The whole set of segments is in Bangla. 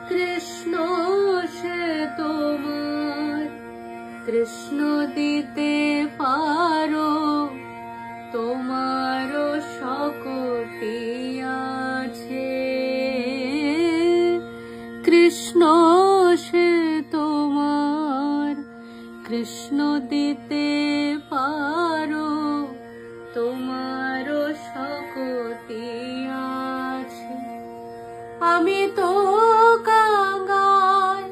কৃষ্ণ সে তোমার, কৃষ্ণ দিতে পারো, তোমারও শক্তি আছে। কৃষ্ণ সে তোমার, কৃষ্ণ দিতে পারো, তোমারও শক্তি আছে। আমি তো কাঙ্গাল,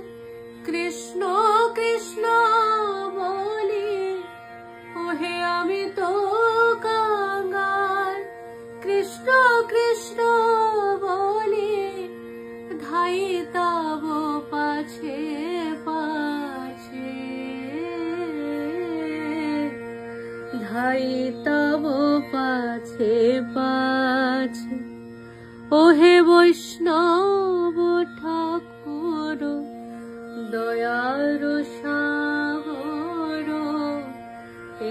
কৃষ্ণ কৃষ্ণ বলি, ওহে আমি তো কাঙ্গাল, কৃষ্ণ কৃষ্ণ বলি, ধাই তব পাছে পাছে, ধাই তব পাছে পাছে। ওহে বৈষ্ণব ঠাকুর, দয়ার সাগর,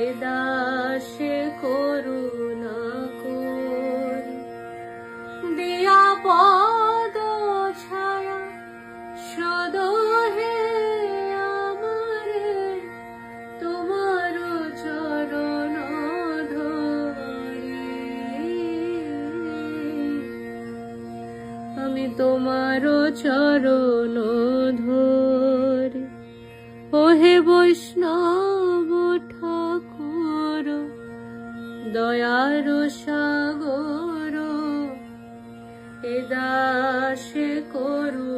এ দাসে করুণা করি, দিয়া পদ ছায়া সদ হে আমারে, তোমার চরণ ধরি, আমি তোমার চরণ ধরি। ওহে বৈষ্ণব ঠাকুর, দয়ার সাগর, এ দাসে করুণা